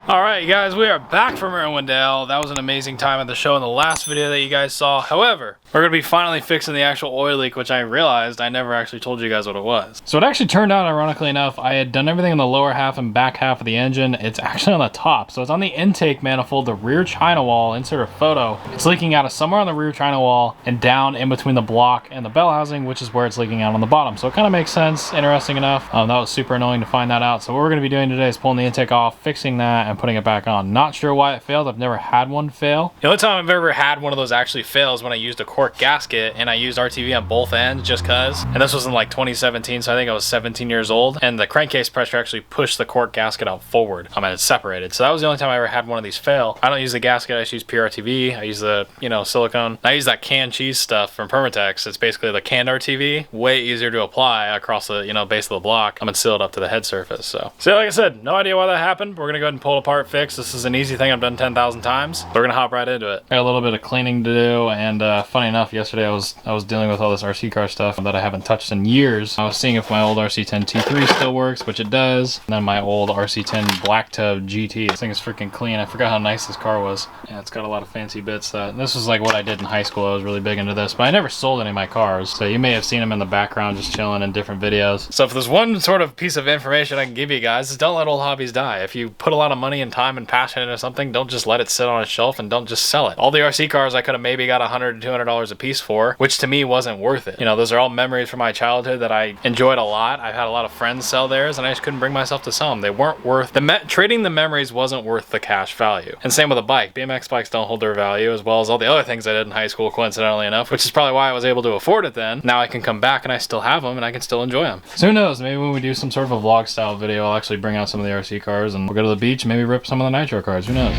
Alright guys, we are back from Irwindale. That was an amazing time at the show in the last video that you guys saw. However, we're going to be finally fixing the actual oil leak, which I realized I never actually told you guys what it was. So it actually turned out, ironically enough, I had done everything in the lower half and back half of the engine. It's actually on the top. So it's on the intake manifold, the rear china wall, insert a photo. It's leaking out of somewhere on the rear china wall and down in between the block and the bell housing, which is where it's leaking out on the bottom. So it kind of makes sense, interesting enough. That was super annoying to find that out. So what we're going to be doing today is pulling the intake off, fixing that, and putting it back on. Not sure why it failed. I've never had one fail. The only time I've ever had one of those actually fail is when I used a cork gasket and I used RTV on both ends just cause. And this was in like 2017, so I think I was 17 years old. And the crankcase pressure actually pushed the cork gasket out forward. And it's separated. So that was the only time I ever had one of these fail. I don't use the gasket. I just use pure RTV. I use the, silicone. I use that canned cheese stuff from Permatex. It's basically the canned RTV. Way easier to apply across the, base of the block. I'm gonna seal it up to the head surface. So like I said, no idea why that happened. We're gonna go ahead and pull it apart, fix. This is an easy thing I've done 10,000 times. So we're gonna hop right into it. Got a little bit of cleaning to do, and funny enough, yesterday I was dealing with all this RC car stuff that I haven't touched in years. I was seeing if my old RC10 T3 still works, which it does. And then my old RC10 Black Tub GT. This thing is freaking clean. I forgot how nice this car was. Yeah, it's got a lot of fancy bits. This was like what I did in high school. I was really big into this, but I never sold any of my cars. So you may have seen them in the background just chilling in different videos. So if there's one sort of piece of information I can give you guys, is don't let old hobbies die. If you put a lot of money and time and passion into something, don't just let it sit on a shelf and don't just sell it. All the RC cars I could have maybe got $100 to $200 a piece for, which to me wasn't worth it. Those are all memories from my childhood that I enjoyed a lot. I've had a lot of friends sell theirs and I just couldn't bring myself to sell them. They weren't worth, trading the memories wasn't worth the cash value. And same with a bike. BMX bikes don't hold their value, as well as all the other things I did in high school, coincidentally enough, which is probably why I was able to afford it then. Now I can come back and I still have them and I can still enjoy them. So who knows, maybe when we do some sort of a vlog style video, I'll actually bring out some of the RC cars and we'll go to the beach and maybe rip some of the nitro cars. Who knows?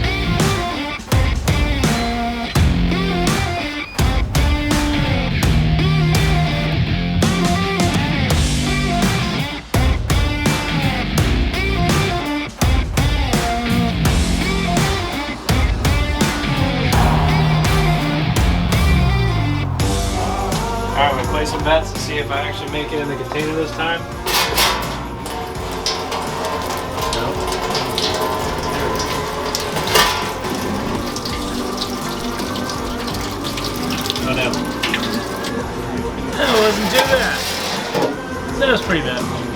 Alright, we'll play some bets to see if I actually make it in the container this time. No. Oh no. That wasn't too bad. That was pretty bad.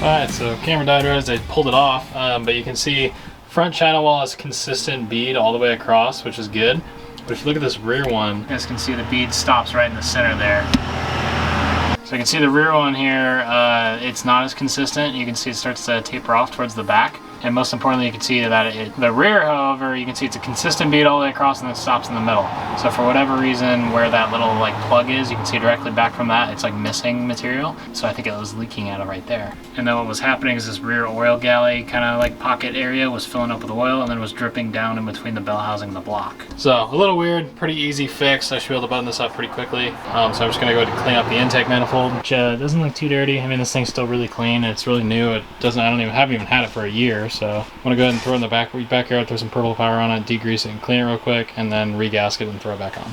Alright, so camera died right as I pulled it off, but you can see front china wall has consistent bead all the way across, which is good. But if you look at this rear one, you guys can see the bead stops right in the center there. So you can see the rear one here, it's not as consistent. You can see it starts to taper off towards the back. And most importantly, you can see that the rear, however, you can see it's a consistent bead all the way across and then it stops in the middle. So for whatever reason, where that little plug is, you can see directly back from that, it's missing material. So I think it was leaking out of right there. And then what was happening is this rear oil galley kind of pocket area was filling up with oil and then was dripping down in between the bell housing and the block. So a little weird, pretty easy fix. I should be able to button this up pretty quickly. So I'm just gonna go ahead and clean up the intake manifold, which doesn't look too dirty. This thing's still really clean. It's really new. It doesn't, haven't even had it for a year. So I'm gonna go ahead and throw it in the backyard, throw some purple power on it, degrease it and clean it real quick, and then regasket it and throw it back on.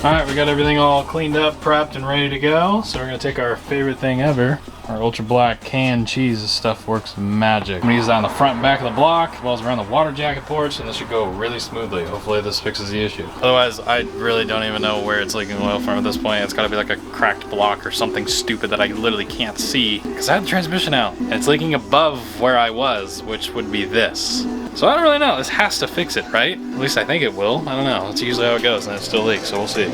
Alright, we got everything all cleaned up, prepped, and ready to go. So we're going to take our favorite thing ever, our ultra black canned cheese. This stuff works magic. I'm going to use that on the front and back of the block, as well as around the water jacket ports, and this should go really smoothly. Hopefully this fixes the issue. Otherwise, I really don't even know where it's leaking oil from at this point. It's got to be like a cracked block or something stupid that I literally can't see, because I have the transmission out, and it's leaking above where I was, which would be this. So I don't really know. This has to fix it, right? At least I think it will. I don't know. That's usually how it goes, and it still leaks, so we'll see.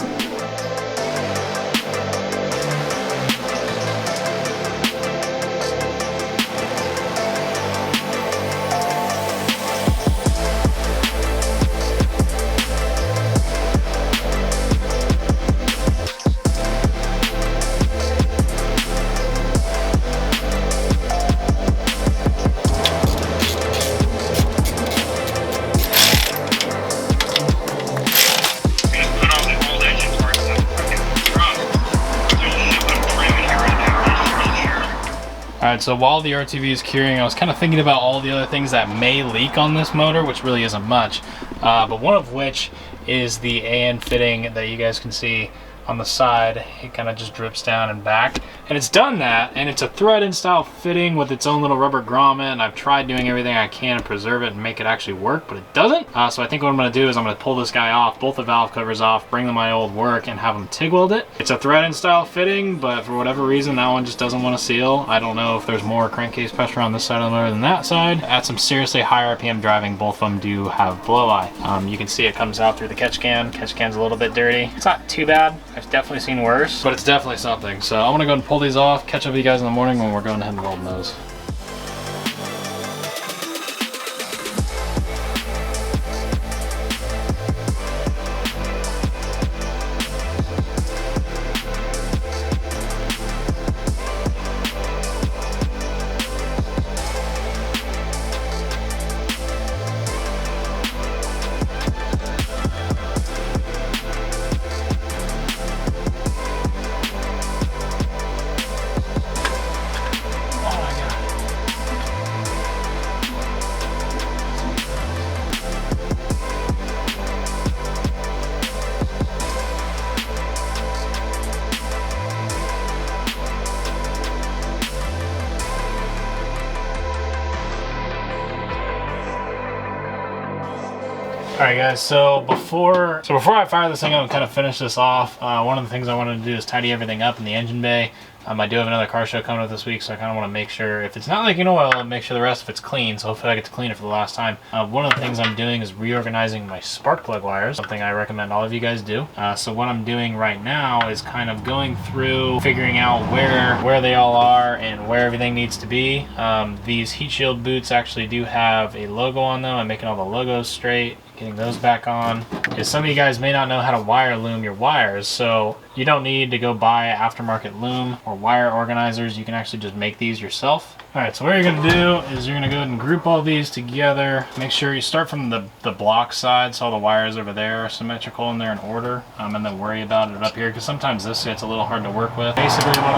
Alright, so while the RTV is curing, I was kind of thinking about all the other things that may leak on this motor, which really isn't much. But one of which is the AN fitting that you guys can see on the side. It kind of just drips down and back. And it's done that, and it's a thread-in style fitting with its own little rubber grommet, and I've tried doing everything I can to preserve it and make it actually work, but it doesn't. So I think what I'm going to do is I'm going to pull this guy off, both the valve covers off, bring them my old work, and have them TIG weld it. It's a thread-in style fitting, but for whatever reason, that one just doesn't want to seal. I don't know if there's more crankcase pressure on this side of the motor than that side. At some seriously high RPM driving, both of them do have blow-eye. You can see it comes out through the catch can. Catch can's a little bit dirty. It's not too bad. I've definitely seen worse, but it's definitely something. So I'm gonna go and pull these off, catch up with you guys in the morning when we're going ahead and welding those. Alright guys, so before I fire this thing up and kind of finish this off, one of the things I wanted to do is tidy everything up in the engine bay. I do have another car show coming up this week, so I kind of want to make sure, if it's not leaking oil, make sure the rest of it's clean, so hopefully I get to clean it for the last time. One of the things I'm doing is reorganizing my spark plug wires, something I recommend all of you guys do. So what I'm doing right now is kind of going through, figuring out where they all are and where everything needs to be. These heat shield boots actually do have a logo on them. I'm making all the logos straight, getting those back on, because some of you guys may not know how to wire loom your wires, so you don't need to go buy aftermarket loom or wire organizers. You can actually just make these yourself. Alright, so what you're going to do is you're going to go ahead and group all these together. Make sure you start from the block side, so all the wires over there are symmetrical and they're in order, and then worry about it up here, because sometimes this gets a little hard to work with. Basically what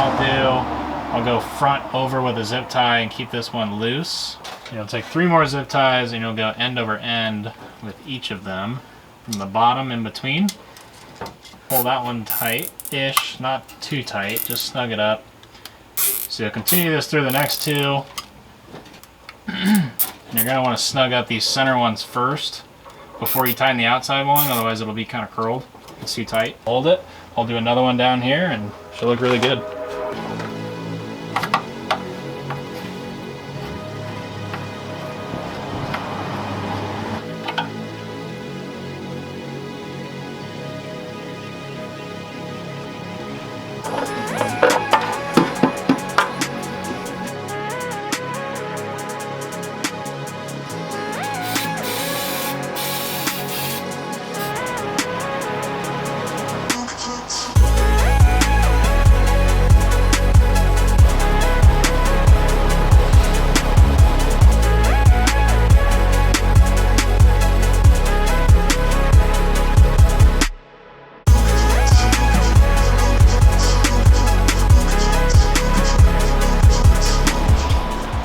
I'll go front over with a zip tie and keep this one loose. You'll take 3 more zip ties and you'll go end over end with each of them from the bottom in between. Pull that one tight-ish, not too tight, just snug it up. So you'll continue this through the next 2. And you're going to want to snug up these center ones first before you tighten the outside one, otherwise it'll be kind of curled. It's too tight. Hold it. I'll do another one down here and she'll look really good.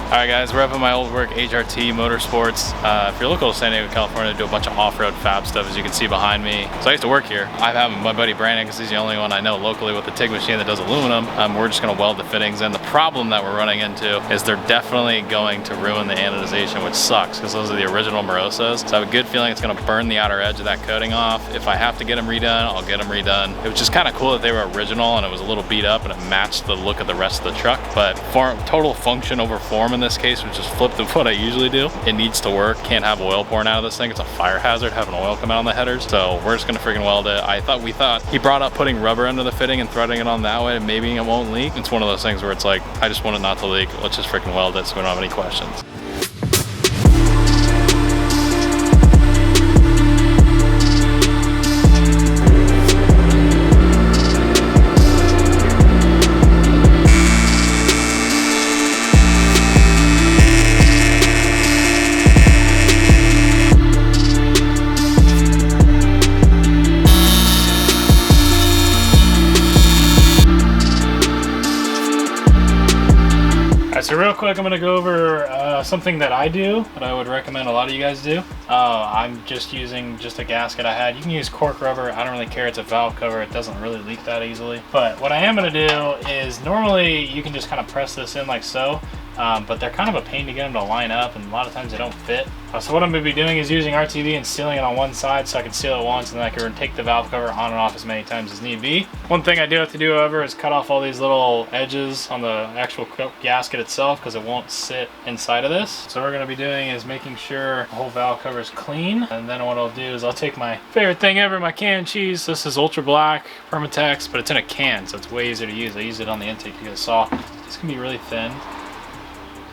Alright guys, we're up at my old work, HRT Motorsports. If you're local to San Diego, California, I do a bunch of off-road fab stuff, as you can see behind me. So I used to work here. I have my buddy Brandon, because he's the only one I know locally with a TIG machine that does aluminum. We're just going to weld the fittings, and the problem that we're running into is they're definitely going to ruin the anodization, which sucks, because those are the original Morosas. So I have a good feeling it's going to burn the outer edge of that coating off. If I have to get them redone, I'll get them redone. It was just kind of cool that they were original and it was a little beat up and it matched the look of the rest of the truck. But total function over form in this case, which is flipped of what I usually do. It needs to work. Can't have oil pouring out of this thing. It's a fire hazard having oil come out on the headers. So we're just gonna freaking weld it. We thought he brought up putting rubber under the fitting and threading it on that way, and maybe it won't leak. It's one of those things where it's like, I just want it not to leak. Let's just freaking weld it so we don't have any questions. Alright, so real quick I'm going to go over something that I do, that I would recommend a lot of you guys do. I'm just using just a gasket I had. You can use cork rubber, I don't really care, it's a valve cover, it doesn't really leak that easily. But what I am going to do is normally you can just kind of press this in like so, but they're kind of a pain to get them to line up and a lot of times they don't fit. So what I'm going to be doing is using RTV and sealing it on one side so I can seal it once and then I can take the valve cover on and off as many times as need be. One thing I do have to do, however, is cut off all these little edges on the actual gasket itself because it won't sit inside of this. So what we're going to be doing is making sure the whole valve cover is clean, and then what I'll do is I'll take my favorite thing ever, my canned cheese. This is Ultra Black Permatex, but it's in a can, so it's way easier to use. I use it on the intake to get a saw. It's going to be really thin.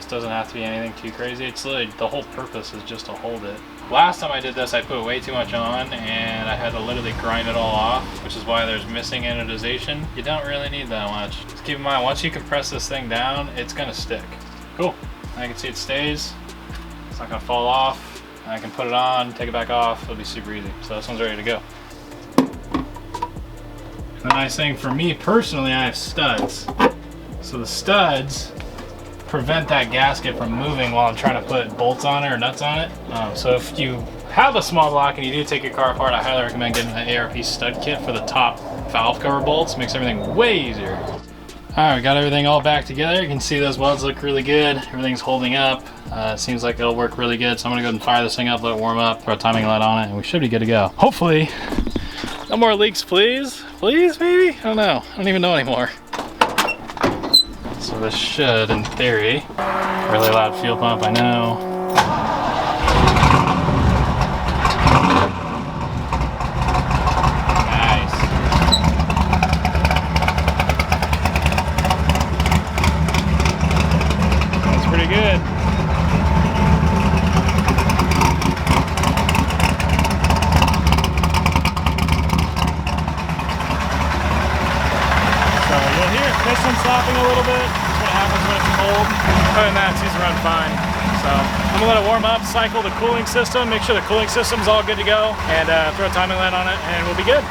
Doesn't have to be anything too crazy. It's literally, the whole purpose is just to hold it. Last time I did this, I put way too much on and I had to literally grind it all off, which is why there's missing anodization. You don't really need that much. Just keep in mind, once you compress this thing down, it's gonna stick. Cool. I can see it stays. It's not gonna fall off. I can put it on, take it back off. It'll be super easy. So this one's ready to go. The nice thing for me personally, I have studs. So the studs prevent that gasket from moving while I'm trying to put bolts on it or nuts on it. So if you have a small block and you do take your car apart, I highly recommend getting the ARP stud kit for the top valve cover bolts. Makes everything way easier. Alright, we got everything all back together. You can see those welds look really good. Everything's holding up. It seems like it'll work really good. So I'm gonna go ahead and fire this thing up, let it warm up, throw a timing light on it, and we should be good to go. Hopefully, no more leaks, please. Please, maybe? I don't know. I don't even know anymore. So this should, in theory, really loud fuel pump, I know. Nice. That's pretty good. So you'll hear piston slapping a little bit. Happens when it's cold. Other than that, it seems to run fine. So I'm gonna let it warm up, cycle the cooling system, make sure the cooling system's all good to go, and throw a timing light on it, and we'll be good.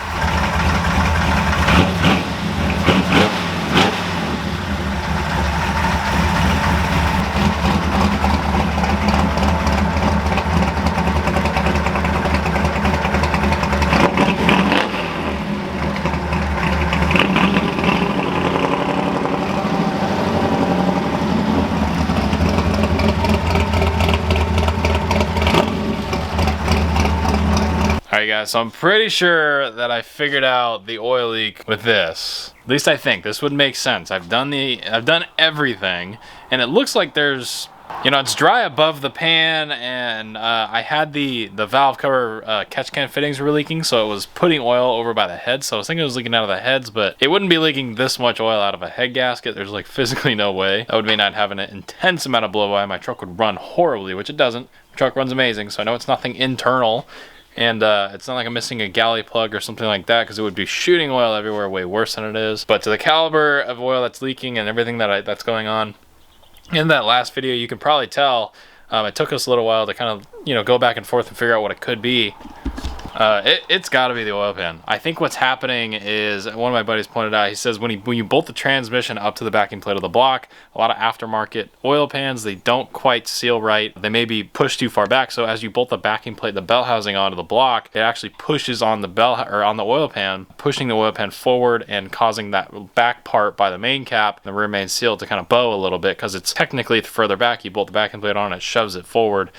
Alright guys, so I'm pretty sure that I figured out the oil leak with this. At least I think. This would make sense. I've done everything, and it looks like there's, you know, it's dry above the pan, and I had the valve cover catch can fittings were leaking, so it was putting oil over by the head. So I was thinking it was leaking out of the heads, but it wouldn't be leaking this much oil out of a head gasket. There's like physically no way. That would mean I'd have an intense amount of blow by. My truck would run horribly, which it doesn't. My truck runs amazing, so I know it's nothing internal. And it's not like I'm missing a galley plug or something like that, because it would be shooting oil everywhere way worse than it is. But to the caliber of oil that's leaking and everything that's going on in that last video, you can probably tell it took us a little while to kind of, you know, go back and forth and figure out what it could be. It's got to be the oil pan. I think what's happening is, one of my buddies pointed out, he says when you bolt the transmission up to the backing plate of the block, a lot of aftermarket oil pans, they don't quite seal right. They may be pushed too far back, so as you bolt the backing plate, the bell housing onto the block, it actually pushes on the on the oil pan, pushing the oil pan forward and causing that back part by the main cap, the rear main seal, to kind of bow a little bit, because it's technically further back. You bolt the backing plate on, it shoves it forward,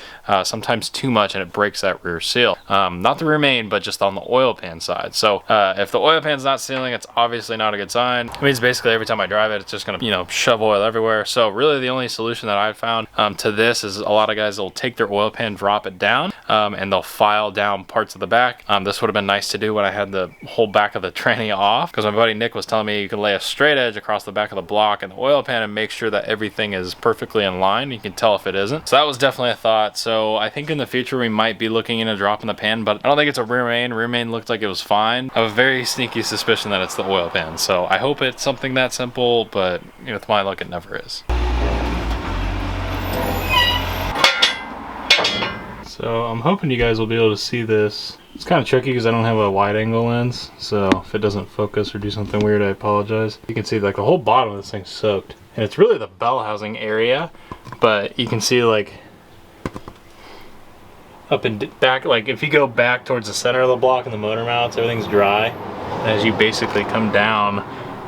sometimes too much, and it breaks that rear seal. Not the rear main, but just on the oil pan side. So if the oil pan's not sealing, it's obviously not a good sign. It means basically every time I drive it, it's just gonna, you know, shove oil everywhere. So really the only solution that I've found to this is a lot of guys will take their oil pan, drop it down, and they'll file down parts of the back. This would have been nice to do when I had the whole back of the tranny off, because my buddy Nick was telling me you can lay a straight edge across the back of the block and the oil pan and make sure that everything is perfectly in line. You can tell if it isn't. So that was definitely a thought. So I think in the future we might be looking into dropping the pan, but I don't think it's a rear main. Rear main looked like it was fine. I have a very sneaky suspicion that it's the oil pan. So I hope it's something that simple, but you know, with my luck, it never is. So I'm hoping you guys will be able to see this. It's kind of tricky because I don't have a wide angle lens, so if it doesn't focus or do something weird, I apologize. You can see like the whole bottom of this thing's soaked. and it's really the bell housing area, but you can see like up and back, like if you go back towards the center of the block and the motor mounts, everything's dry. And as you basically come down,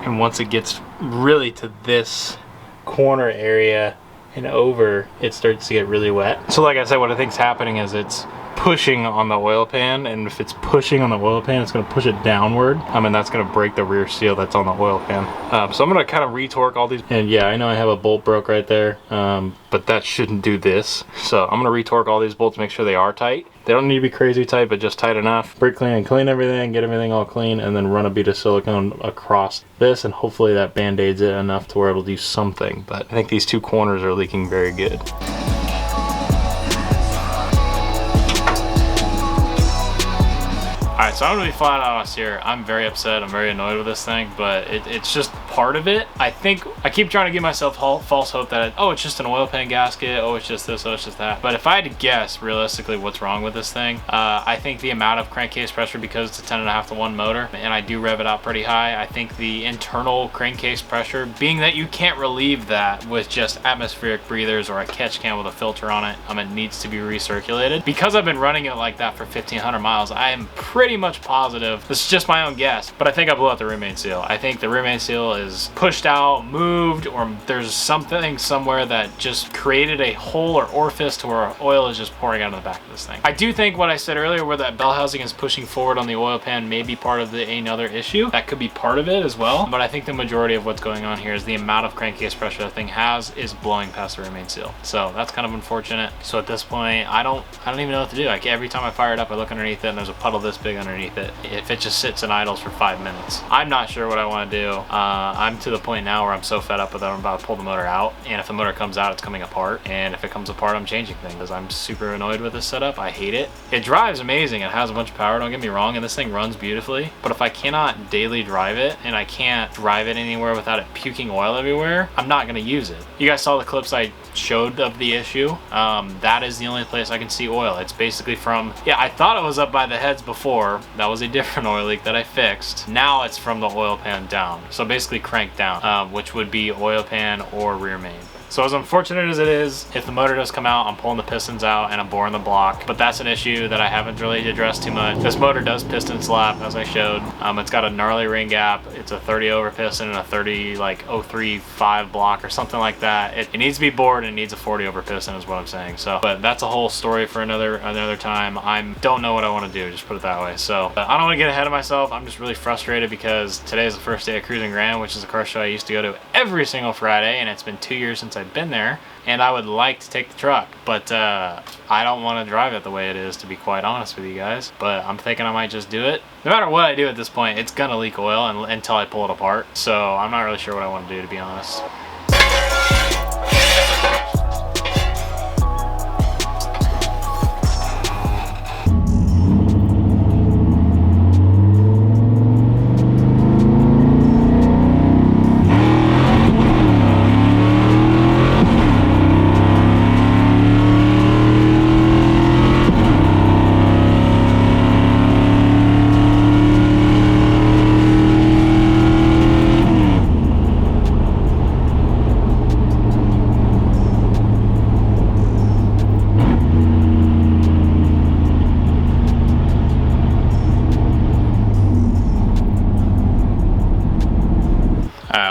and once it gets really to this corner area and over, it starts to get really wet. So like I said, what I think is happening is it's pushing on the oil pan, and if it's pushing on the oil pan, it's going to push it downward, and that's going to break the rear seal that's on the oil pan. So I'm going to kind of retorque all these, and yeah, I know I have a bolt broke right there, but that shouldn't do this. So I'm going to retorque all these bolts, make sure they are tight. They don't need to be crazy tight, but just tight enough. Brake clean and clean everything, get everything all clean, and then run a bead of silicone across this, and hopefully that band-aids it enough to where it'll do something. But I think these two corners are leaking very good. Alright, so I'm gonna be flat out honest here. I'm very upset, I'm very annoyed with this thing, but it's just part of it. I think I keep trying to give myself false hope that oh, it's just an oil pan gasket, oh, it's just this, oh, it's just that. But if I had to guess realistically what's wrong with this thing, I think the amount of crankcase pressure, because it's a 10.5 to 1 motor and I do rev it out pretty high, I think the internal crankcase pressure, being that you can't relieve that with just atmospheric breathers or a catch can with a filter on it, it needs to be recirculated. Because I've been running it like that for 1,500 miles, I am pretty much positive, this is just my own guess, but I think I blew out the rear main seal. I think the rear main seal is pushed out, moved, or there's something somewhere that just created a hole or orifice to where oil is just pouring out of the back of this thing. I do think what I said earlier, where that bell housing is pushing forward on the oil pan, may be part of another issue. That could be part of it as well, but I think the majority of what's going on here is the amount of crankcase pressure the thing has is blowing past the rear main seal. So that's kind of unfortunate. So at this point, I don't even know what to do. Like every time I fire it up, I look underneath it and there's a puddle this big underneath it. If it just sits and idles for 5 minutes, I'm not sure what I want to do. I'm to the point now where I'm so fed up with it, I'm about to pull the motor out, and if the motor comes out, it's coming apart, and if it comes apart, I'm changing things. I'm super annoyed with this setup. I hate it. It drives amazing. It has a bunch of power, don't get me wrong, and this thing runs beautifully, but if I cannot daily drive it and I can't drive it anywhere without it puking oil everywhere, I'm not going to use it. You guys saw the clips I showed of the issue. That is the only place I can see oil. It's basically from, yeah, I thought it was up by the heads before. That was a different oil leak that I fixed. Now it's from the oil pan down. So basically crank down, which would be oil pan or rear main. So as unfortunate as it is, if the motor does come out, I'm pulling the pistons out and I'm boring the block, but that's an issue that I haven't really addressed too much. This motor does piston slap, as I showed. It's got a gnarly ring gap. It's a 30 over piston and a 30 like 035 block or something like that. It needs to be bored and it needs a 40 over piston is what I'm saying. So, but that's a whole story for another time. I don't know what I want to do, just put it that way. So I don't want to get ahead of myself. I'm just really frustrated because today is the first day of Cruising Grand, which is a car show I used to go to every single Friday, and it's been 2 years since I've been there, and I would like to take the truck, but I don't want to drive it the way it is, to be quite honest with you guys. But I'm thinking I might just do it. No matter what I do at this point, it's gonna leak oil until I pull it apart, so I'm not really sure what I want to do, to be honest.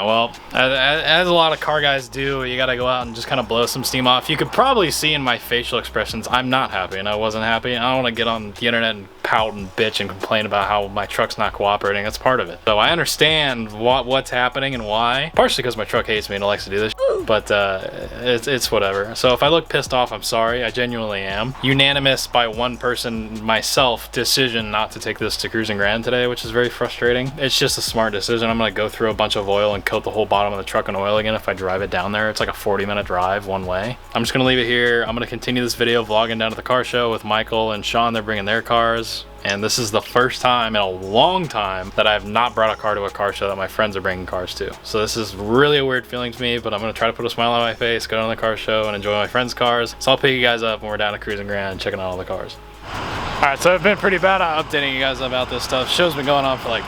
Well, as a lot of car guys do, you gotta go out and just kind of blow some steam off. You could probably see in my facial expressions, I'm not happy and I wasn't happy. I don't want to get on the internet and pout and bitch and complain about how my truck's not cooperating. That's part of it. So I understand what's happening and why. Partially because my truck hates me and it likes to do this, but it's whatever. So if I look pissed off, I'm sorry. I genuinely am. Unanimous by one person, myself, decision not to take this to Cruising Grand today, which is very frustrating. It's just a smart decision. I'm gonna go through a bunch of oil and coat the whole bottom of the truck in oil again if I drive it down there. It's like a 40-minute drive one way. I'm just gonna leave it here. I'm gonna continue this video vlogging down to the car show with Michael and Sean. They're bringing their cars. And this is the first time in a long time that I have not brought a car to a car show that my friends are bringing cars to. So this is really a weird feeling to me, but I'm gonna try to put a smile on my face, go down to the car show and enjoy my friends' cars. So I'll pick you guys up when we're down at Cruising Grand checking out all the cars. All right, so I've been pretty bad at updating you guys about this stuff. Show's been going on for like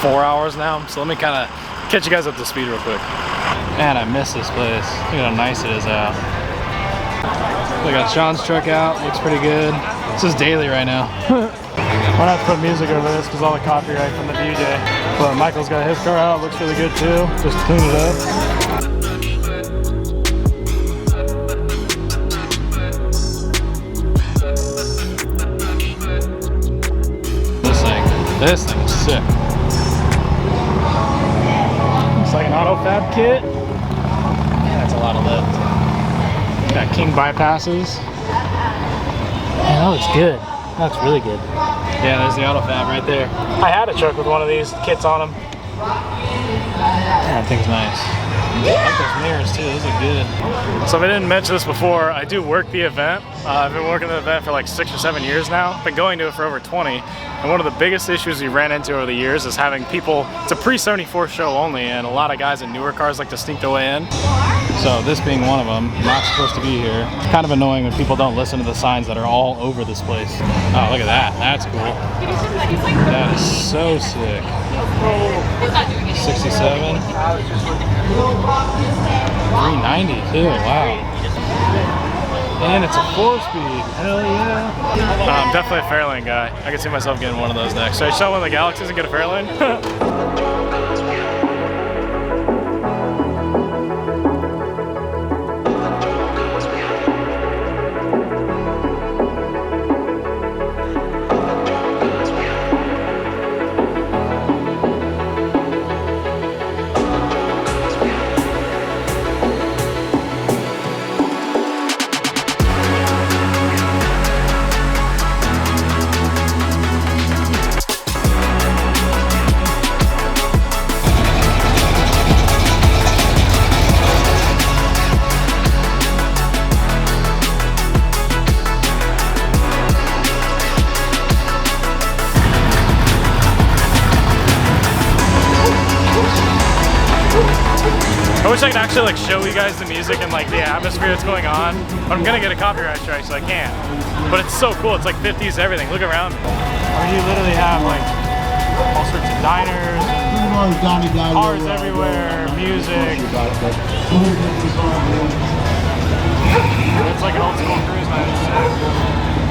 4 hours now. So let me kind of catch you guys up to speed real quick. Man, I miss this place. Look at how nice it is out. We got Sean's truck out, looks pretty good. This is daily right now. We're gonna have to put music over this because all the copyright from the VJ. But Michael's got his car out, looks really good too. Just clean it up. This thing is sick. Looks like an auto fab kit. That's a lot of lift. Got king bypasses. Man, that looks good. That's really good. Yeah, there's the auto fab right there. I had a truck with one of these kits on them. That thing's nice. I like those mirrors too, those look good. So if I didn't mention this before, I do work the event. I've been working the event for like 6 or 7 years now. I've been going to it for over 20. And one of the biggest issues we ran into over the years is having people, it's a pre-74 show only, and a lot of guys in newer cars like to sneak their way in. So this being one of them, not supposed to be here. It's kind of annoying when people don't listen to the signs that are all over this place. Oh, look at that, that's cool. That is so sick. 67. 390 too, wow. And it's a 4-speed, hell yeah. I'm definitely a Fairlane guy. I can see myself getting one of those next. Should I sell one of the Galaxies and get a Fairlane? I wish I could actually like show you guys the music and like the atmosphere that's going on, but I'm gonna get a copyright strike, so I can't. But it's so cool, it's like 50s everything. Look around. I mean, you literally have like all sorts of diners, cars everywhere, music. It's like an old school cruise night.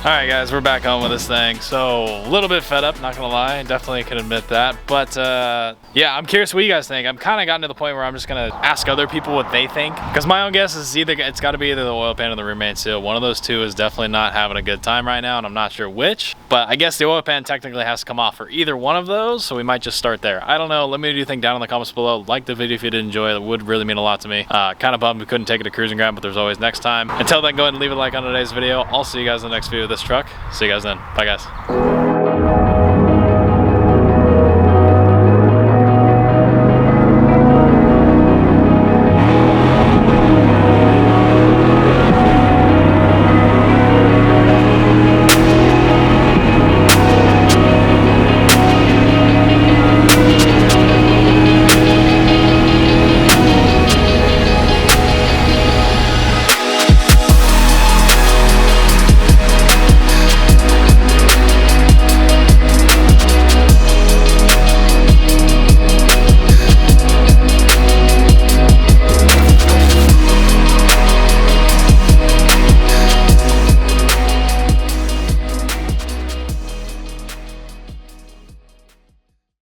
Alright guys, we're back home with this thing. So a little bit fed up, not gonna lie, definitely can admit that. But yeah, I'm curious what you guys think. I'm kind of gotten to the point where I'm just gonna ask other people what they think. Because my own guess is it's gotta be either the oil pan or the remain seal. One of those two is definitely not having a good time right now, and I'm not sure which. But I guess the oil pan technically has to come off for either one of those, so we might just start there. I don't know, let me know what you think down in the comments below. Like the video if you did enjoy it, it would really mean a lot to me. Kind of bummed we couldn't take it to cruising ground, but there's always next time. Until then, go ahead and leave a like on today's video. I'll see you guys in the next video of this truck. See you guys then. Bye guys.